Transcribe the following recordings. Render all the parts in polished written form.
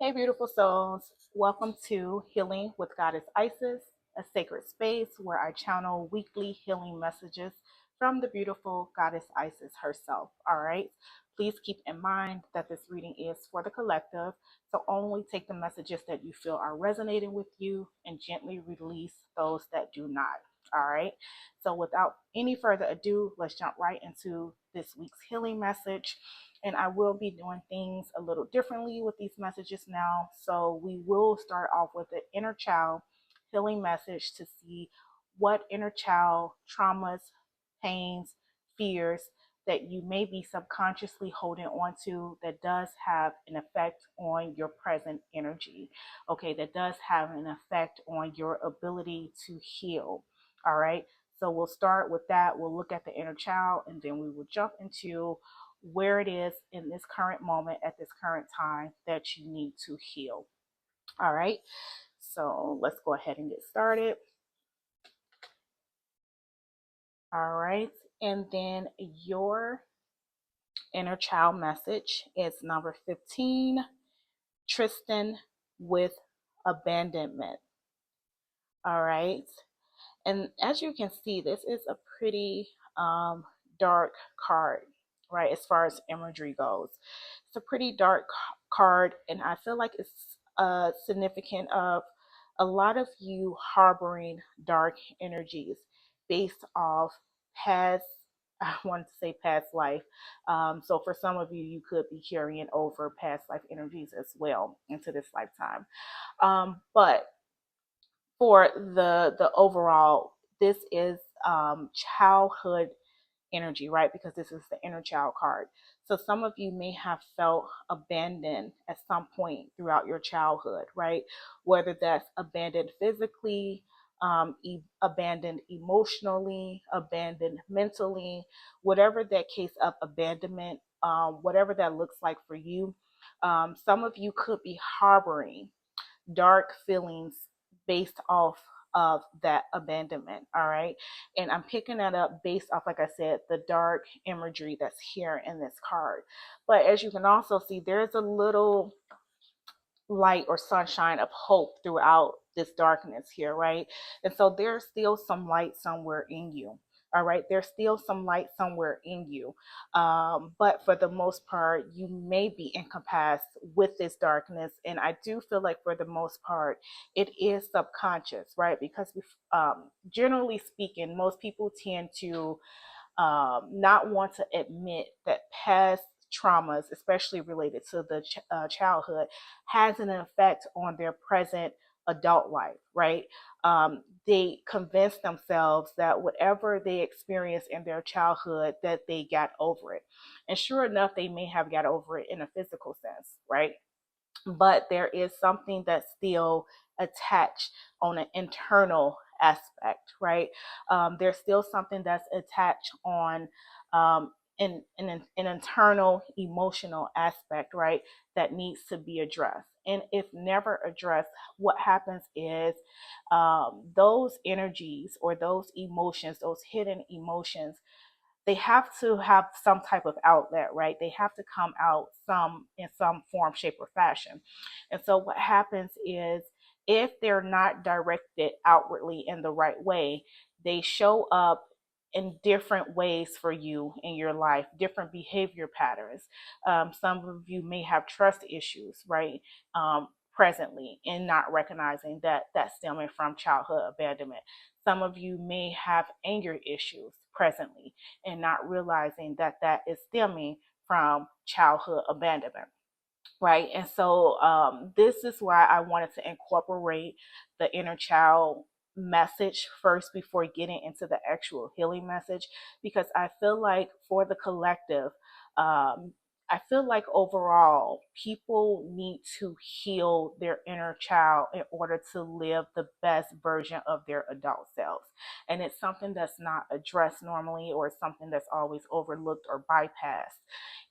Hey, beautiful souls. Welcome to Healing with Goddess Isis, a sacred space where I channel weekly healing messages from the beautiful Goddess Isis herself. All right. Please keep in mind that this reading is for the collective, so only take the messages that you feel are resonating with you and gently release those that do not. All right. So, without any further ado, let's jump right into this week's healing message. And I will be doing things a little differently with these messages now. So we will start off with the inner child healing message to see what inner child traumas, pains, fears that you may be subconsciously holding on to that does have an effect on your present energy. Okay, that does have an effect on your ability to heal. All right. So we'll start with that. We'll look at the inner child and then we will jump into where it is in this current moment at this current time that you need to heal. All right. So let's go ahead and get started. All right. And then your inner child message is number 15, Tristan with abandonment. All right. And as you can see, this is a pretty dark card, right? As far as imagery goes, it's a pretty dark card, and I feel like it's significant of a lot of you harboring dark energies based off past. I wanted to say past life. So for some of you, you could be carrying over past life energies as well into this lifetime. But for the overall, this is childhood energy, right? Because this is the inner child card. So some of you may have felt abandoned at some point throughout your childhood, right? Whether that's abandoned physically, abandoned emotionally, abandoned mentally, whatever that case of abandonment, whatever that looks like for you. Some of you could be harboring dark feelings based off of that abandonment. All right. And I'm picking that up based off, like I said, the dark imagery that's here in this card. But as you can also see, there's a little light or sunshine of hope throughout this darkness here, right? And so there's still some light somewhere in you. All right, there's still some light somewhere in you. But for the most part, you may be encompassed with this darkness. And I do feel like for the most part, it is subconscious, right? Because generally speaking, most people tend to not want to admit that past traumas, especially related to the childhood, has an effect on their present adult life, right? They convince themselves that whatever they experienced in their childhood, that they got over it. And sure enough, they may have got over it in a physical sense, right? But there is something that's still attached on an internal aspect, right? There's still something that's attached on an internal emotional aspect, right? That needs to be addressed. And if never addressed, what happens is those energies or those emotions, those hidden emotions, they have to have some type of outlet, right? They have to come out some in some form, shape, or fashion. And so what happens is if they're not directed outwardly in the right way, they show up in different ways for you in your life, different behavior patterns. Some of you may have trust issues, right? Presently, and not recognizing that that's stemming from childhood abandonment. Some of you may have anger issues presently and not realizing that that is stemming from childhood abandonment, right? And so this is why I wanted to incorporate the inner child message first before getting into the actual healing message, because I feel like for the collective, um, I feel like overall people need to heal their inner child in order to live the best version of their adult selves. And it's something that's not addressed normally, or something that's always overlooked or bypassed.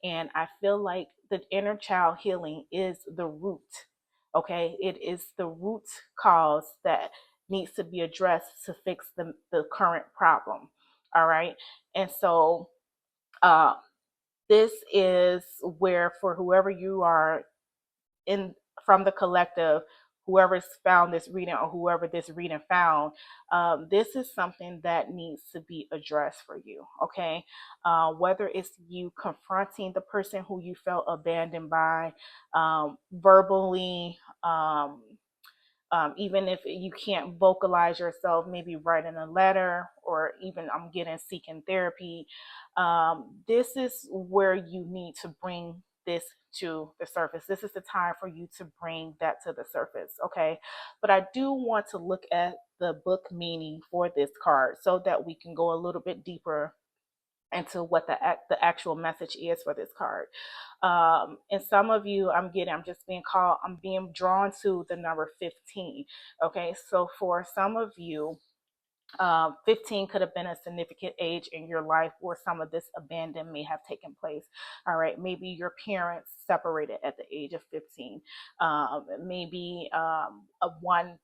And I feel like the inner child healing is the root. Okay. It is the root cause that needs to be addressed to fix the current problem. All right. And so uh, this is where, for whoever you are in from the collective, whoever's found this reading or whoever this reading found, this is something that needs to be addressed for you. Okay, whether it's you confronting the person who you felt abandoned by, verbally, even if you can't vocalize yourself, maybe writing a letter, or even I'm getting seeking therapy. This is where you need to bring this to the surface. This is the time for you to bring that to the surface. Okay, but I do want to look at the book meaning for this card so that we can go a little bit deeper into what the actual message is for this card. And some of you, I'm being drawn to the number 15. Okay, so for some of you, 15 could have been a significant age in your life where some of this abandon may have taken place. All right, maybe your parents separated at the age of 15. Maybe a one,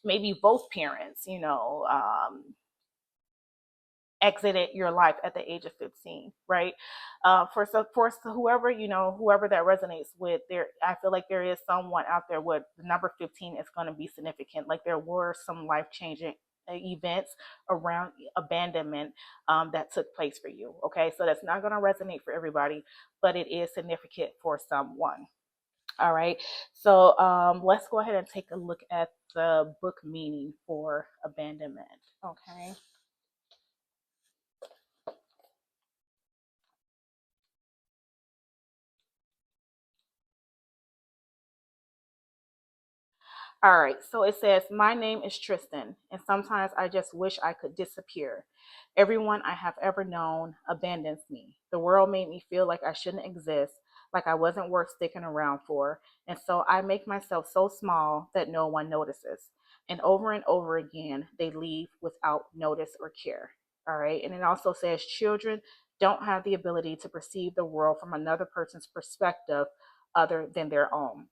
maybe both parents, exited your life at the age of 15, right? For whoever, whoever that resonates with, there, I feel like there is someone out there where the number 15 is going to be significant. Like there were some life changing events around abandonment that took place for you. Okay, so that's not going to resonate for everybody, but it is significant for someone. All right, so let's go ahead and take a look at the book meaning for abandonment. Okay. All right, so it says, my name is Tristan, and sometimes I just wish I could disappear. Everyone I have ever known abandons me. The world made me feel like I shouldn't exist, like I wasn't worth sticking around for, and so I make myself so small that no one notices. And over again, they leave without notice or care. All right, and it also says, children don't have the ability to perceive the world from another person's perspective other than their own.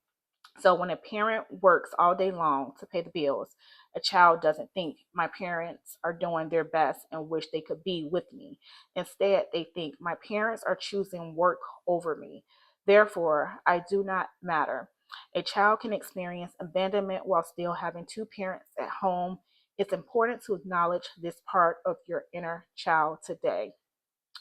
So when a parent works all day long to pay the bills, a child doesn't think my parents are doing their best and wish they could be with me. Instead, they think my parents are choosing work over me. Therefore, I do not matter. A child can experience abandonment while still having two parents at home. It's important to acknowledge this part of your inner child today.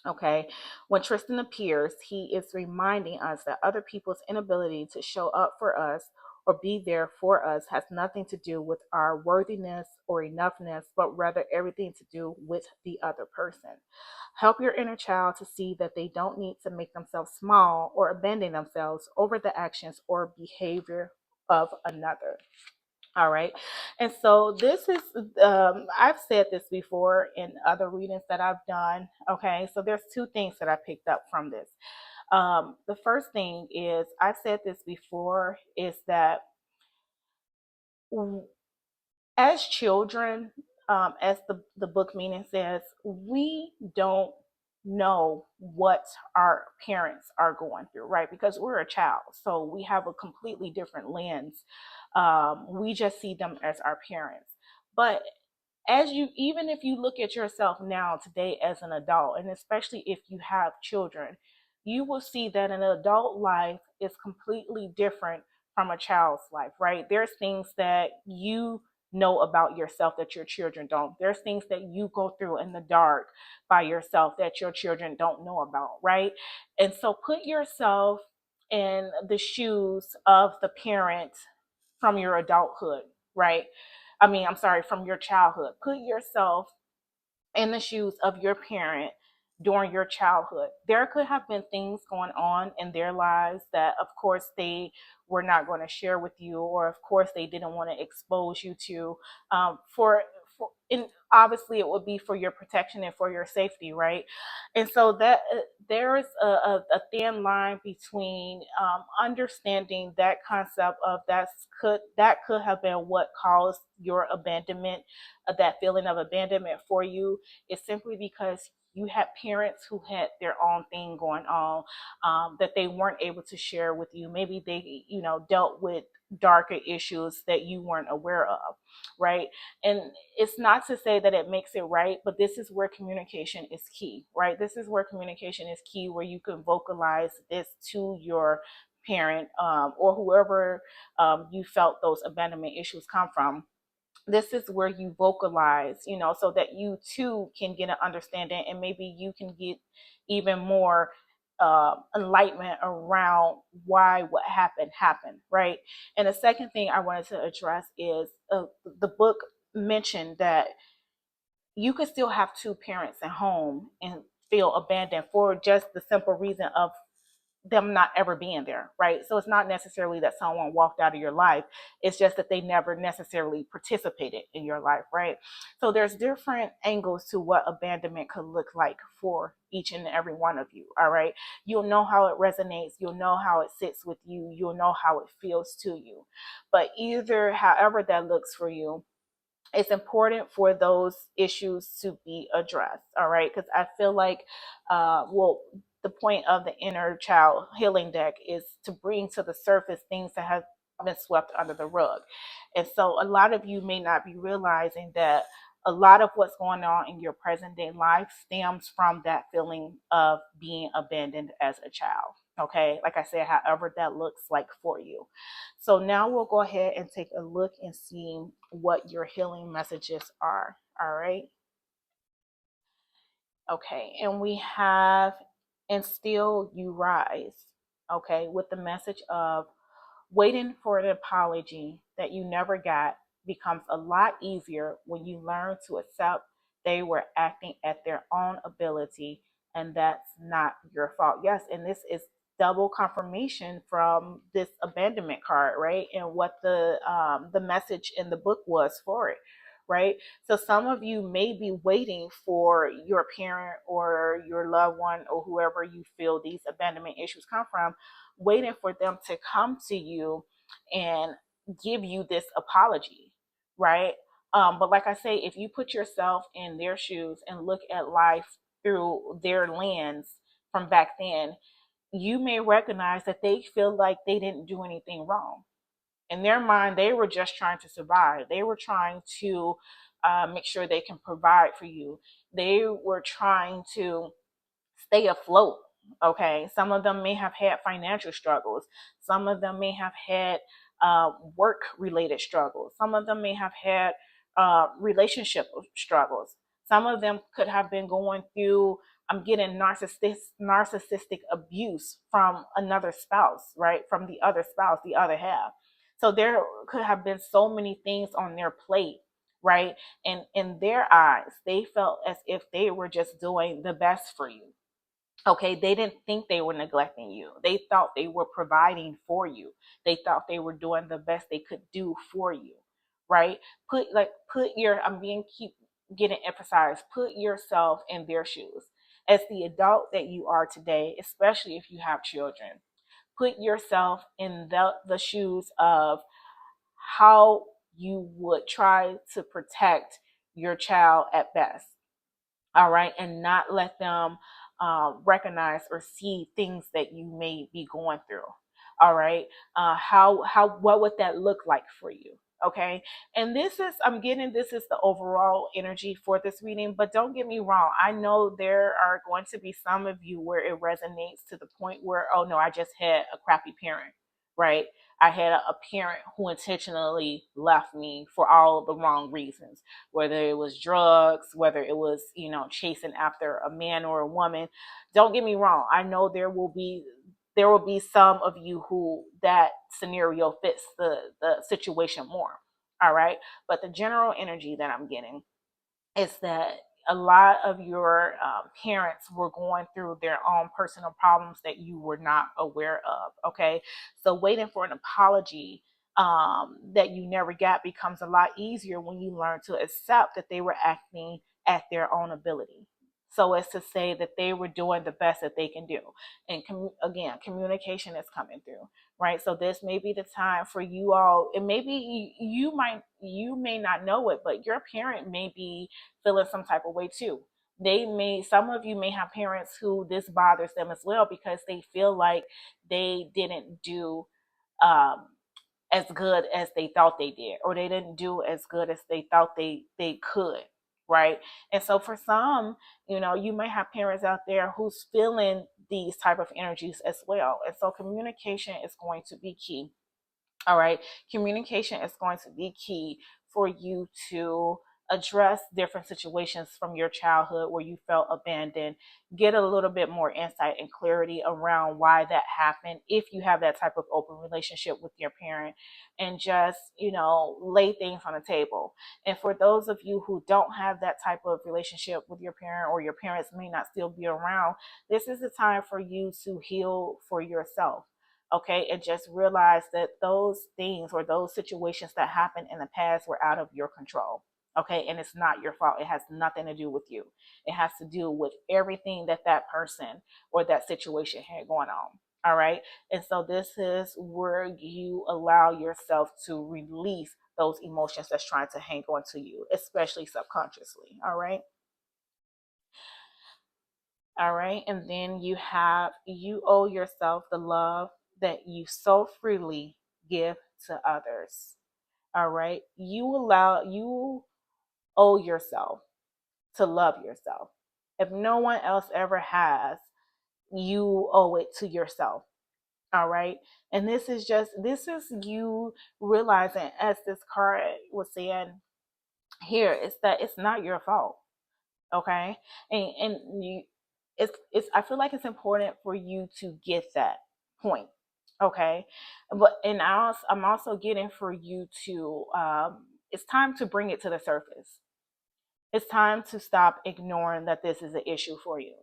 Okay. When Tristan appears, he is reminding us that other people's inability to show up for us or be there for us has nothing to do with our worthiness or enoughness, but rather everything to do with the other person. Help your inner child to see that they don't need to make themselves small or abandon themselves over the actions or behavior of another. All right. And so this is, I've said this before in other readings that I've done. Okay. So there's two things that I picked up from this. The first thing is, I've said this before, is that as children, as the book meaning says, we don't know what our parents are going through, right? Because we're a child, so we have a completely different lens. We just see them as our parents. But as you, even if you look at yourself now today as an adult, and especially if you have children, you will see that an adult life is completely different from a child's life, right? There's things that you know about yourself that your children don't. There's things that you go through in the dark by yourself that your children don't know about, right? And so put yourself in the shoes of the parent from your adulthood, right? I'm sorry, from your childhood. Put yourself in the shoes of your parent during your childhood. There could have been things going on in their lives that, of course, they were not going to share with you, or of course, they didn't want to expose you to. And obviously, it would be for your protection and for your safety, right? And so that there is a thin line between understanding that concept of that could have been what caused your abandonment, that feeling of abandonment for you, is simply because you had parents who had their own thing going on, that they weren't able to share with you. Maybe they, dealt with darker issues that you weren't aware of, right? And it's not to say that it makes it right, but this is where communication is key, right? This is where communication is key, where you can vocalize this to your parent, or whoever you felt those abandonment issues come from, this is where you vocalize, so that you too can get an understanding, and maybe you can get even more enlightenment around why what happened, right? And the second thing I wanted to address is the book mentioned that you could still have two parents at home and feel abandoned for just the simple reason of them not ever being there, right? So it's not necessarily that someone walked out of your life. It's just that they never necessarily participated in your life, right? So there's different angles to what abandonment could look like for each and every one of you, all right? You'll know how it resonates. You'll know how it sits with you. You'll know how it feels to you. But either, however that looks for you, it's important for those issues to be addressed, all right? Because I feel like the point of the inner child healing deck is to bring to the surface things that have been swept under the rug. And so a lot of you may not be realizing that a lot of what's going on in your present day life stems from that feeling of being abandoned as a child, okay? Like I said, however that looks like for you. So now we'll go ahead and take a look and see what your healing messages are. All right. Okay. And we have, and still you rise. Okay. With the message of waiting for an apology that you never got becomes a lot easier when you learn to accept they were acting at their own ability and that's not your fault. Yes, and this is double confirmation from this abandonment card, right? And what the message in the book was for it, right? So some of you may be waiting for your parent or your loved one or whoever you feel these abandonment issues come from, waiting for them to come to you and give you this apology, right? But like I say, if you put yourself in their shoes and look at life through their lens from back then, you may recognize that they feel like they didn't do anything wrong. In their mind, they were just trying to survive. They were trying to make sure they can provide for you. They were trying to stay afloat. Okay. Some of them may have had financial struggles. Some of them may have had work related struggles. Some of them may have had relationship struggles. Some of them could have been going through, I'm getting narcissistic abuse from another spouse, right? From the other spouse, the other half. So there could have been so many things on their plate, right? And in their eyes, they felt as if they were just doing the best for you. Okay, they didn't think they were neglecting you. They thought they were providing for you. They thought they were doing the best they could do for you, right? Put your, I'm being keep getting emphasized, put yourself in their shoes. As the adult that you are today, especially if you have children, put yourself in the shoes of how you would try to protect your child at best, all right, and not let them recognize or see things that you may be going through, all right. How what would that look like for you? Okay, and this is, I'm getting, this is the overall energy for this reading, but don't get me wrong, I know there are going to be some of you where it resonates to the point where, oh no, I just had a crappy parent, right? I had a parent who intentionally left me for all the wrong reasons, whether it was drugs, whether it was, chasing after a man or a woman. Don't get me wrong. I know there will be some of you who that scenario fits the situation more. All right. But the general energy that I'm getting is that a lot of your parents were going through their own personal problems that you were not aware of. Okay. So waiting for an apology that you never got becomes a lot easier when you learn to accept that they were acting at their own ability. So as to say that they were doing the best that they can do. And again, communication is coming through, right? So this may be the time for you all, and maybe you may not know it, but your parent may be feeling some type of way too. Some of you may have parents who this bothers them as well because they feel like they didn't do um, as good as they thought they did, or they didn't do as good as they thought they could. right? And so for some, you may have parents out there who's feeling these type of energies as well. And so communication is going to be key. All right. Communication is going to be key for you to address different situations from your childhood where you felt abandoned, get a little bit more insight and clarity around why that happened if you have that type of open relationship with your parent, and just, lay things on the table. And for those of you who don't have that type of relationship with your parent, or your parents may not still be around, this is the time for you to heal for yourself. Okay, and just realize that those things or those situations that happened in the past were out of your control. Okay, and it's not your fault. It has nothing to do with you. It has to do with everything that that person or that situation had going on. All right, and so this is where you allow yourself to release those emotions that's trying to hang on to you, especially subconsciously. All right, and then you owe yourself the love that you so freely give to others. All right, you owe yourself to love yourself. If no one else ever has, you owe it to yourself. All right, and this is you realizing, as this card was saying here, is that it's not your fault. Okay, and you, it's I feel like it's important for you to get that point. Okay, but I'm also getting for you to it's time to bring it to the surface. It's time to stop ignoring that this is an issue for you.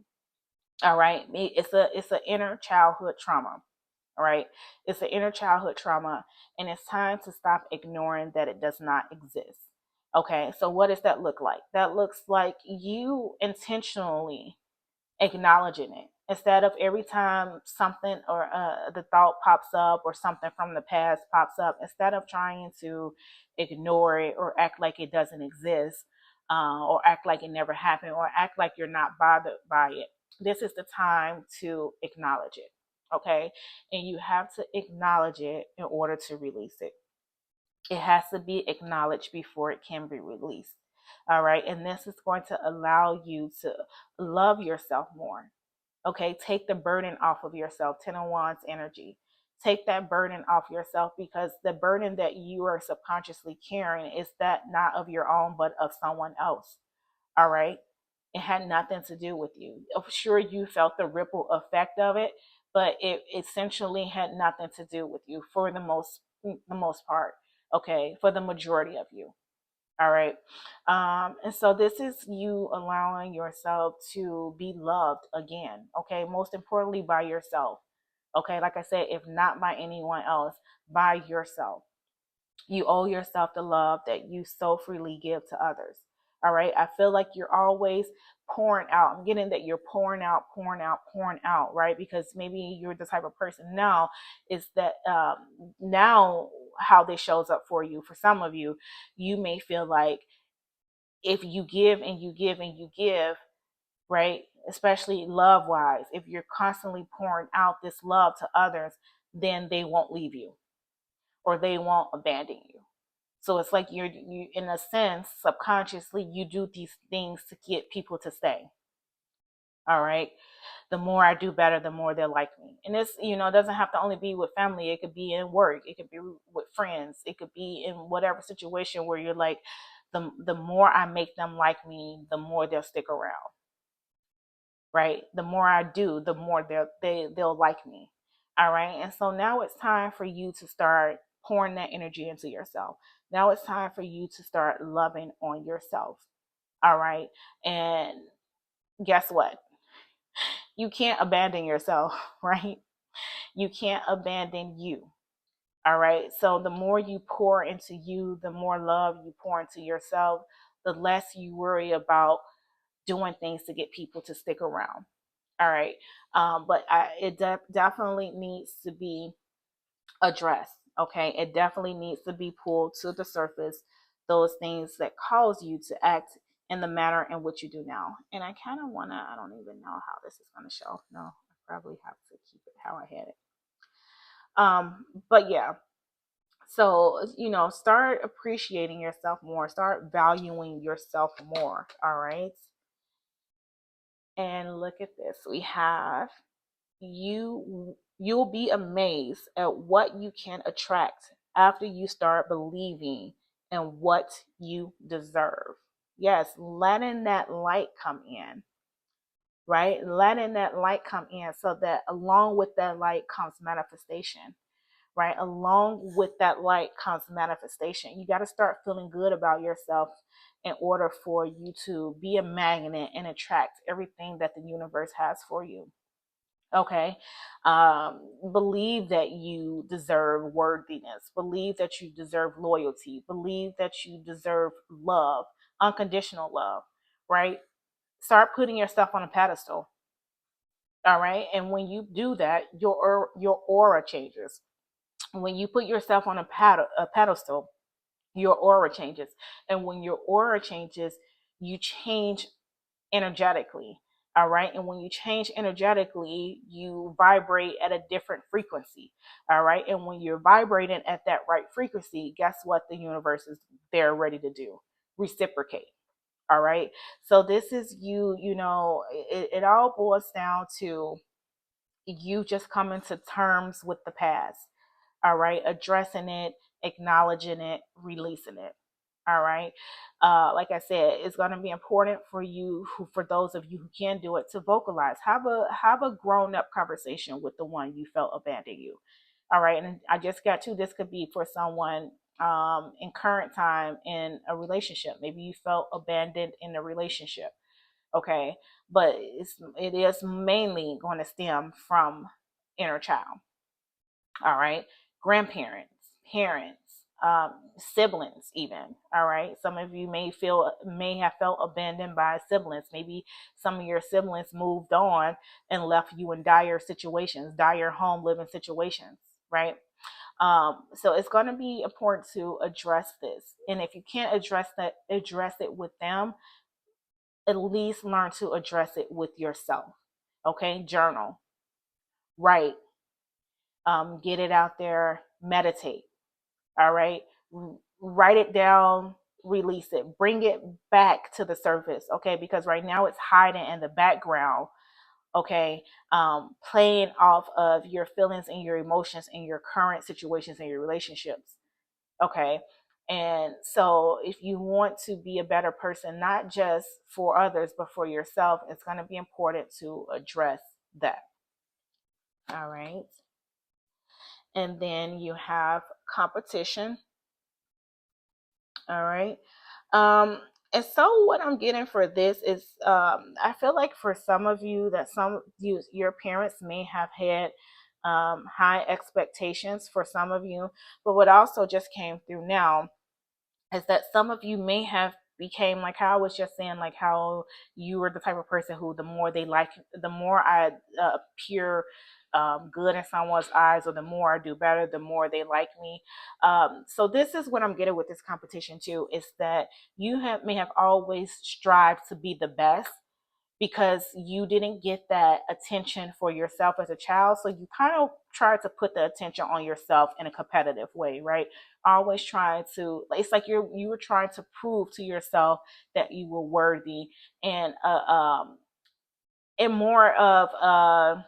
All right, it's a inner childhood trauma. All right, it's an inner childhood trauma, and it's time to stop ignoring that it does not exist. Okay, so what does that look like? That looks like you intentionally acknowledging it, instead of every time something or the thought pops up or something from the past pops up, instead of trying to ignore it or act like it doesn't exist, or act like it never happened, or act like you're not bothered by it. This is the time to acknowledge it. Okay, and you have to acknowledge it in order to release it. It has to be acknowledged before it can be released. All right, and this is going to allow you to love yourself more. Okay, take the burden off of yourself. Ten of Wands energy. Take that burden off yourself, because the burden that you are subconsciously carrying is that not of your own, but of someone else. All right, it had nothing to do with you. Sure, you felt the ripple effect of it, but it essentially had nothing to do with you for the most part. Okay, for the majority of you. All right. And so this is you allowing yourself to be loved again. Okay. Most importantly, by yourself. Okay. Like I said, if not by anyone else, by yourself. You owe yourself the love that you so freely give to others. All right. I feel like you're always pouring out. I'm getting that you're pouring out, pouring out, pouring out, right? Because maybe you're the type of person now, is that now how this shows up for you. For some of you, you may feel like if you give and you give and you give, right? Especially love wise, if you're constantly pouring out this love to others, then they won't leave you, or they won't abandon you. So it's like you in a sense, subconsciously, you do these things to get people to stay. All right. The more I do better, the more they like me. And this, it doesn't have to only be with family. It could be in work. It could be with friends. It could be in whatever situation where you're like, the more I make them like me, the more they'll stick around. Right. The more I do, the more they'll like me. All right. And so now it's time for you to start pouring that energy into yourself. Now it's time for you to start loving on yourself. All right. And guess what? You can't abandon yourself, right? You can't abandon you. All right. So the more you pour into you, the more love you pour into yourself, the less you worry about doing things to get people to stick around. All right. But it definitely needs to be addressed. Okay. It definitely needs to be pulled to the surface, those things that cause you to act in the manner in which you do now. And I kind of want to, I don't even know how this is going to show. No, I probably have to keep it how I had it. But yeah, So, start appreciating yourself more, start valuing yourself more. All right. And look at this. We have you'll be amazed at what you can attract after you start believing in what you deserve. Yes, letting that light come in, right? Letting that light come in so that along with that light comes manifestation, right? Along with that light comes manifestation. You got to start feeling good about yourself in order for you to be a magnet and attract everything that the universe has for you. Okay. Believe that you deserve worthiness. Believe that you deserve loyalty. Believe that you deserve love, unconditional love, right? Start putting yourself on a pedestal. All right. And when you do that, your aura changes. When you put yourself on a pedestal, your aura changes. And when your aura changes, you change energetically. All right. And when you change energetically, you vibrate at a different frequency. All right. And when you're vibrating at that right frequency, guess what the universe is there ready to do? Reciprocate. All right. So this is it all boils down to you just coming to terms with the past. All right. Addressing it, acknowledging it, releasing it. All right. Like I said, it's going to be important for you, for those of you who can do it, to vocalize. Have a grown up conversation with the one you felt abandoned you. All right. And I just got to this could be for someone in current time in a relationship. Maybe you felt abandoned in a relationship. Okay. But it is mainly going to stem from inner child. All right. Grandparents, parents, siblings, even. All right. Some of you may have felt abandoned by siblings. Maybe some of your siblings moved on and left you in dire situations, dire home living situations, right? So it's going to be important to address this. And if you can't address it with them, at least learn to address it with yourself. Okay. Journal, write, get it out there, meditate. All right. Write it down, release it, bring it back to the surface. Okay. Because right now it's hiding in the background. Okay. Playing off of your feelings and your emotions and your current situations and your relationships. Okay. And so if you want to be a better person, not just for others, but for yourself, it's going to be important to address that. All right. And then you have competition. All right. Um, and so what I'm getting for this is I feel like for some of you that your parents may have had high expectations for some of you, but what also just came through now is that some of you may have became like how I was just saying, like how you were the type of person who the more I appear good in someone's eyes, or the more I do better, the more they like me. So this is what I'm getting with this competition too, is that may have always strived to be the best, because you didn't get that attention for yourself as a child. So you kind of try to put the attention on yourself in a competitive way, right? Always trying to, it's like you were trying to prove to yourself that you were worthy, and more of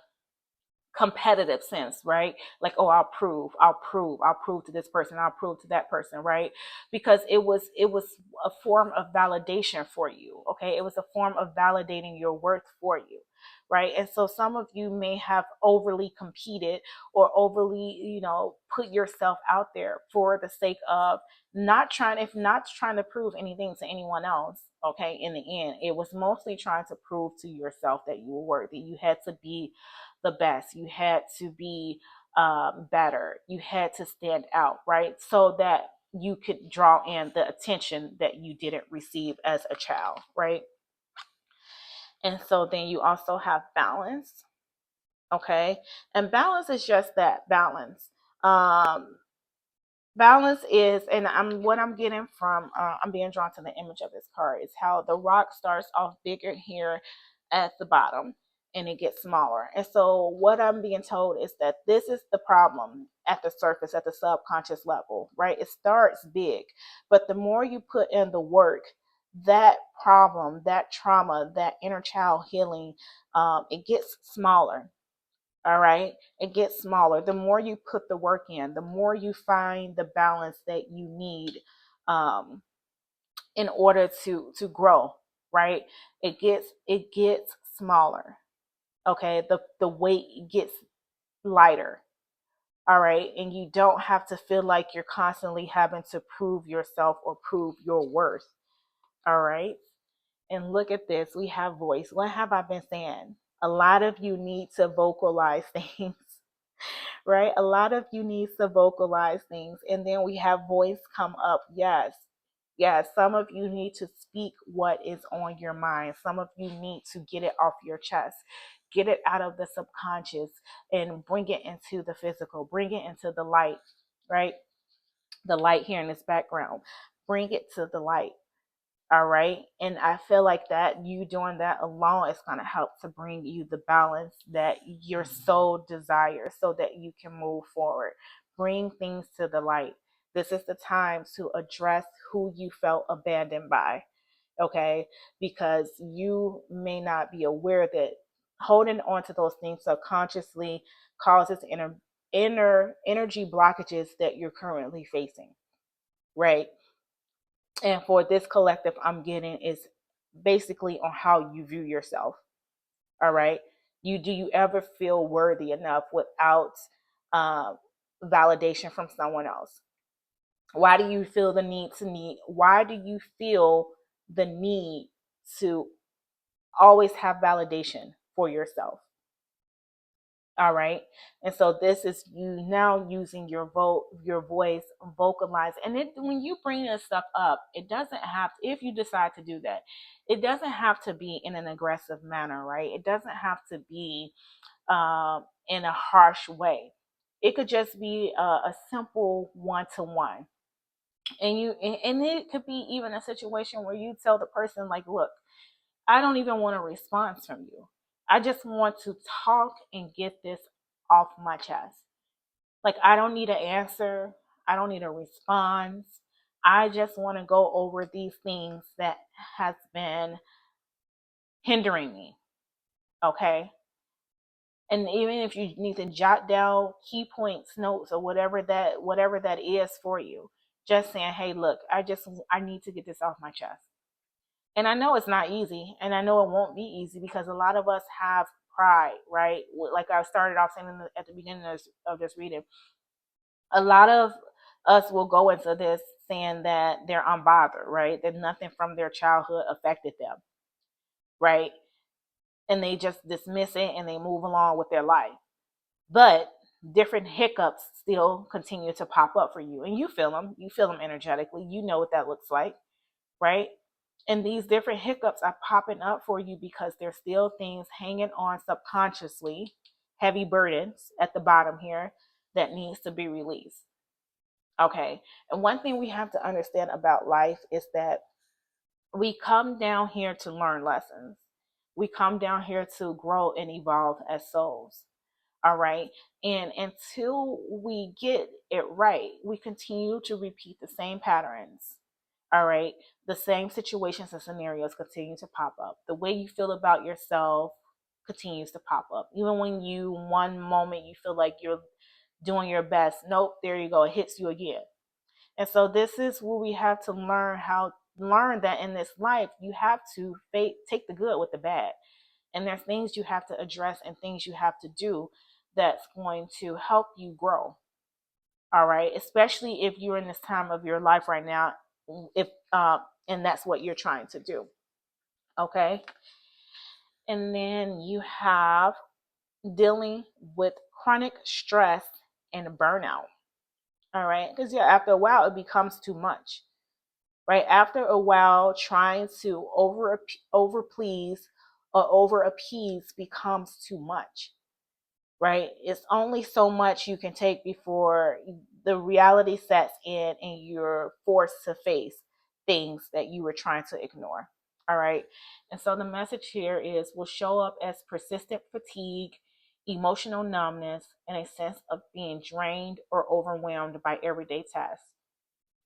competitive sense, right? Like, oh, I'll prove to this person, I'll prove to that person, right? Because it was a form of validation for you. Okay. It was a form of validating your worth for you. Right. And so some of you may have overly competed, or overly, put yourself out there for the sake of not trying to prove anything to anyone else. Okay. In the end, it was mostly trying to prove to yourself that you were worthy. You had to be the best. You had to be better. You had to stand out, right? So that you could draw in the attention that you didn't receive as a child, right? And so then you also have balance, okay? And balance is just that, balance. Um, Balance is, and what I'm getting from, I'm being drawn to the image of this card, is how the rock starts off bigger here at the bottom, and it gets smaller. And so what I'm being told is that this is the problem at the surface, at the subconscious level, right? It starts big, but the more you put in the work, that problem, that trauma, that inner child healing, it gets smaller. All right, it gets smaller. The more you put the work in, the more you find the balance that you need, um, in order to grow. Right, it gets smaller. Okay, the weight gets lighter. All right, and you don't have to feel like you're constantly having to prove yourself or prove your worth. All right, and look at this, we have voice. What have I been saying? A lot of you need to vocalize things. Right, a lot of you need to vocalize things, and then we have voice come up. Yes, yes, some of you need to speak what is on your mind. Some of you need to get it off your chest, get it out of the subconscious, and bring it into the physical, bring it into the light. Right, the light here in this background, bring it to the light. All right, and I feel like that you doing that alone is going to help to bring you the balance that your soul desires, so that you can move forward. Bring things to the light. This is the time to address who you felt abandoned by. Okay, because you may not be aware that holding on to those things subconsciously causes inner energy blockages that you're currently facing. Right, and for this collective I'm getting is basically on how you view yourself. All right, do you ever feel worthy enough without uh, validation from someone else? Why do you feel the need why do you feel the need to always have validation for yourself? All right, and so this is you now using your voice, vocalize. And it, when you bring this stuff up, it doesn't have, if you decide to do that, it doesn't have to be in an aggressive manner. Right, it doesn't have to be in a harsh way. It could just be a simple one-to-one. And it could be even a situation where you tell the person, like, look, I don't even want a response from you. I just want to talk and get this off my chest. Like, I don't need an answer. I don't need a response. I just want to go over these things that has been hindering me. Okay. And even if you need to jot down key points, notes, or whatever that is for you, just saying, hey, look, I need to get this off my chest. And I know it's not easy, and I know it won't be easy, because a lot of us have pride, right? Like I started off saying at the beginning of this reading, a lot of us will go into this saying that they're unbothered, right? That nothing from their childhood affected them, right? And they just dismiss it and they move along with their life. But different hiccups still continue to pop up for you, and you feel them. You feel them energetically. You know what that looks like, right? And these different hiccups are popping up for you because there's still things hanging on subconsciously, heavy burdens at the bottom here that needs to be released. Okay. And one thing we have to understand about life is that we come down here to learn lessons. We come down here to grow and evolve as souls. All right. And until we get it right, we continue to repeat the same patterns. All right. The same situations and scenarios continue to pop up. The way you feel about yourself continues to pop up. Even when you, one moment, you feel like you're doing your best. Nope. There you go. It hits you again. And so this is where we have to learn that in this life, you have to take the good with the bad. And there's things you have to address and things you have to do that's going to help you grow. All right, especially if you're in this time of your life right now, if and that's what you're trying to do. Okay, and then you have dealing with chronic stress and burnout. All right, because yeah, after a while it becomes too much. Right, after a while, trying to over please or over appease becomes too much. Right, it's only so much you can take before the reality sets in and you're forced to face things that you were trying to ignore. All right. And so the message here is will show up as persistent fatigue, emotional numbness, and a sense of being drained or overwhelmed by everyday tasks.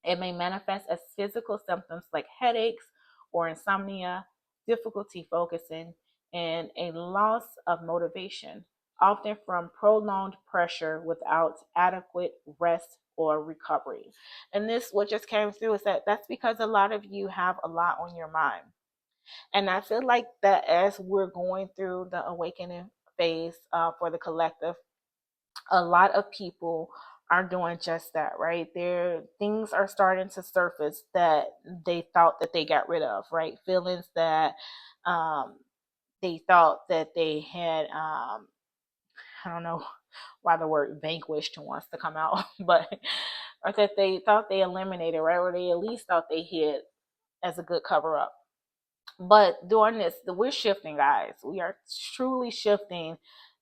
It may manifest as physical symptoms like headaches or insomnia, difficulty focusing, and a loss of motivation, often from prolonged pressure without adequate rest or recovery. And this, what just came through, is that that's because a lot of you have a lot on your mind. And I feel like that as we're going through the awakening phase for the collective, a lot of people are doing just that, right? There things are starting to surface that they thought that they got rid of, right? Feelings that um, they thought that they had, I don't know why the word vanquished wants to come out, but or that they thought they eliminated, right? Or they at least thought they hid as a good cover up. But during this, we're shifting, guys. We are truly shifting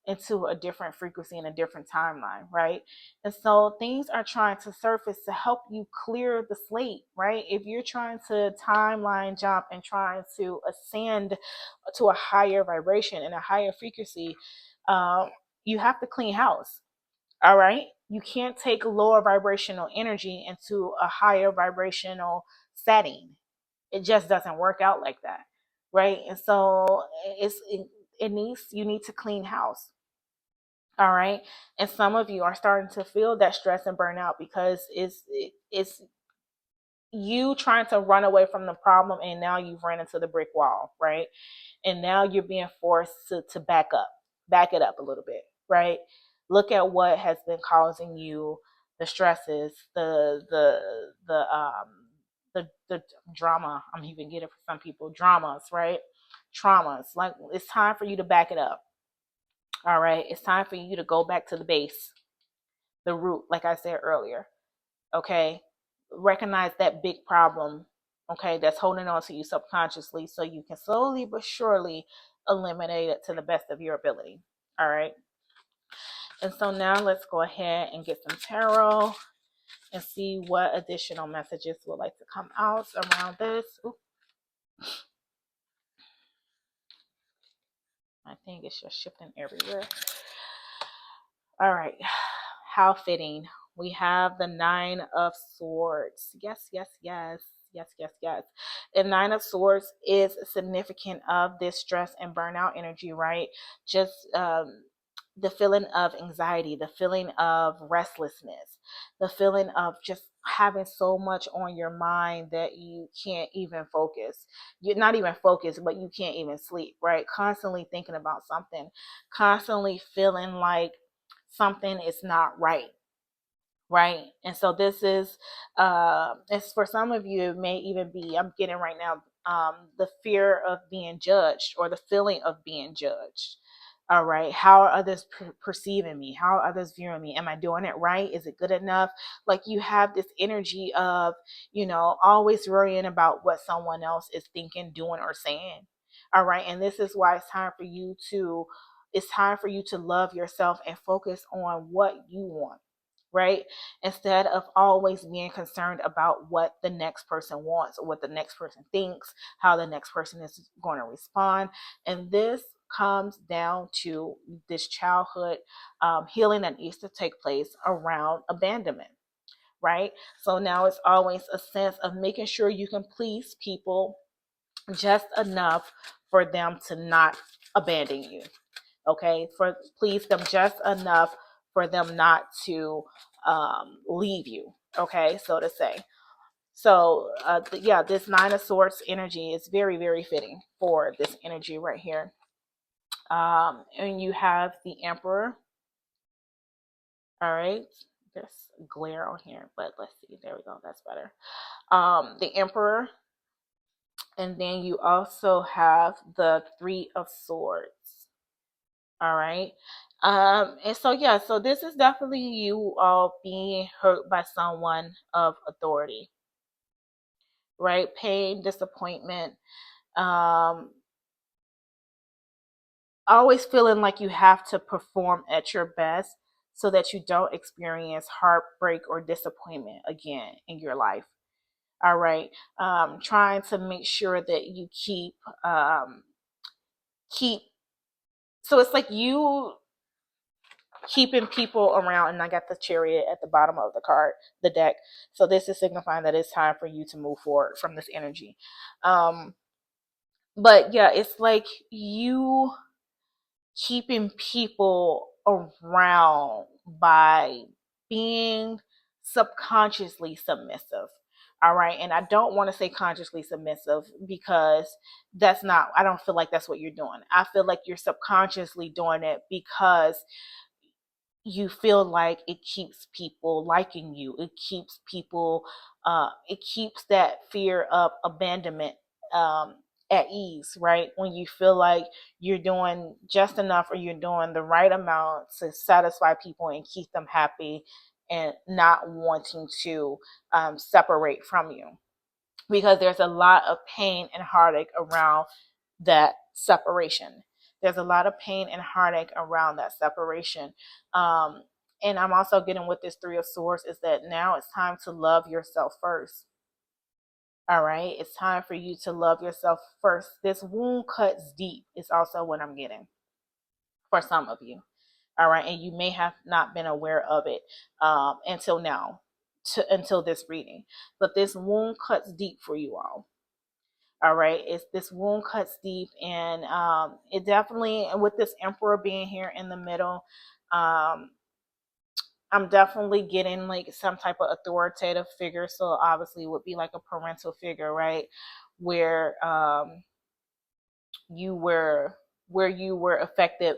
into a different frequency and a different timeline, right? And so things are trying to surface to help you clear the slate, right? If you're trying to timeline jump and trying to ascend to a higher vibration and a higher frequency, you have to clean house. All right. You can't take lower vibrational energy into a higher vibrational setting. It just doesn't work out like that, right? And so it needs, you need to clean house. All right. And some of you are starting to feel that stress and burnout because it's you trying to run away from the problem, and now you've ran into the brick wall, right? And now you're being forced to back it up a little bit, right? Look at what has been causing you the stresses, the drama. I'm even getting for some people dramas, right? Traumas. Like, it's time for you to back it up. All right, it's time for you to go back to the base, the root, like I said earlier. Okay, recognize that big problem, okay, that's holding on to you subconsciously, so you can slowly but surely eliminate it to the best of your ability. All right. And so now let's go ahead and get some tarot and see what additional messages would like to come out around this. Ooh, I think it's just shifting everywhere. All right. How fitting. We have the Nine of Swords. Yes, yes, yes. Yes, yes, yes. The Nine of Swords is significant of this stress and burnout energy, right? Just the feeling of anxiety, the feeling of restlessness, the feeling of just having so much on your mind that you can't even focus. You're not even focused, but you can't even sleep, right? Constantly thinking about something, constantly feeling like something is not right, right? And so this is it's for some of you, it may even be, I'm getting right now, the fear of being judged or the feeling of being judged. All right, how are others perceiving me? How are others viewing me? Am I doing it right? Is it good enough? Like, you have this energy of, always worrying about what someone else is thinking, doing, or saying. All right, and this is why it's time for you to love yourself and focus on what you want, right? Instead of always being concerned about what the next person wants or what the next person thinks, how the next person is going to respond. And this comes down to this childhood healing that needs to take place around abandonment, right? So now it's always a sense of making sure you can please people just enough for them to not abandon you. Okay, for please them just enough for them not to leave you. Okay, so to say. So yeah, this Nine of Swords energy is very, very fitting for this energy right here. And you have the Emperor. All right, there's glare on here, but let's see. There we go. That's better. The Emperor, and then you also have the Three of Swords. All right. And so yeah, so this is definitely you all being hurt by someone of authority, right? Pain, disappointment, um, always feeling like you have to perform at your best so that you don't experience heartbreak or disappointment again in your life. All right. Trying to make sure that you um, keep. So it's like you keeping people around, and I got the chariot at the bottom of the deck. So this is signifying that it's time for you to move forward from this energy. Um, but yeah, it's like you keeping people around by being subconsciously submissive. All right. And I don't want to say consciously submissive because that's not, I don't feel like that's what you're doing. I feel like you're subconsciously doing it because you feel like it keeps people liking you. It keeps that fear of abandonment um, at ease, right? When you feel like you're doing just enough or you're doing the right amount to satisfy people and keep them happy and not wanting to separate from you. Because there's a lot of pain and heartache around that separation. There's a lot of pain and heartache around that separation. Um, and I'm also getting with this Three of Swords is that now it's time to love yourself first. All right. It's time for you to love yourself first. This wound cuts deep, is also what I'm getting for some of you. All right. And you may have not been aware of it until now, until this reading. But this wound cuts deep for you all. All right, it's this wound cuts deep, and it definitely, and with this Emperor being here in the middle, um, I'm definitely getting like some type of authoritative figure. So obviously, it would be like a parental figure, right? Where you were you were affected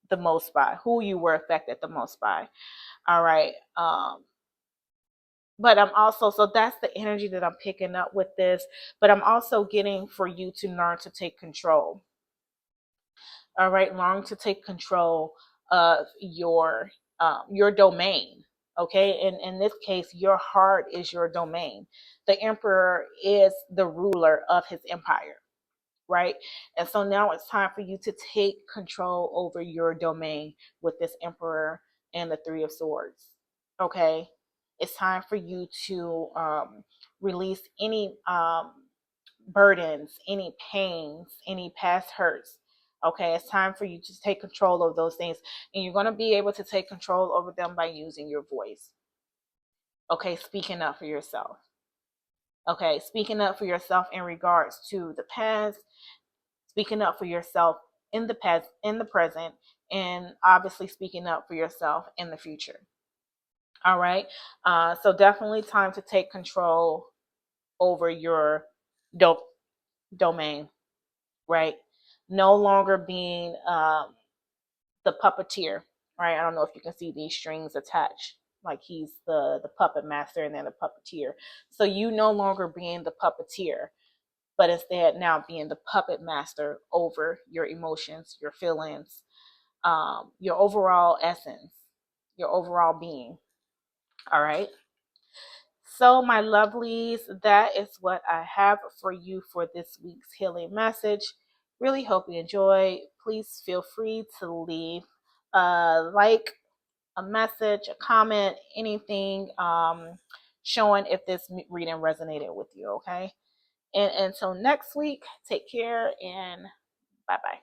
the most by, who you were affected the most by. All right. But I'm also, so that's the energy that I'm picking up with this. But I'm also getting for you to learn to take control. All right, learn to take control of your domain. Okay, and in this case, your heart is your domain. The emperor is the ruler of his empire, right? And so now it's time for you to take control over your domain with this emperor and the Three of Swords. Okay, it's time for you to release any burdens, any pains, any past hurts. Okay, it's time for you to take control of those things. And you're going to be able to take control over them by using your voice. Okay, speaking up for yourself. Okay, speaking up for yourself in regards to the past, speaking up for yourself in the past, in the present, and obviously speaking up for yourself in the future. All right, so definitely time to take control over your do- domain, right? No longer being the puppeteer, right? I don't know if you can see these strings attached. Like he's the puppet master and then the puppeteer. So you no longer being the puppeteer, but instead now being the puppet master over your emotions, your feelings, your overall essence, your overall being. All right. So, my lovelies, that is what I have for you for this week's healing message. Really hope you enjoy. Please feel free to leave a like, a message, a comment, anything showing if this reading resonated with you, okay? And until next week, take care and bye bye.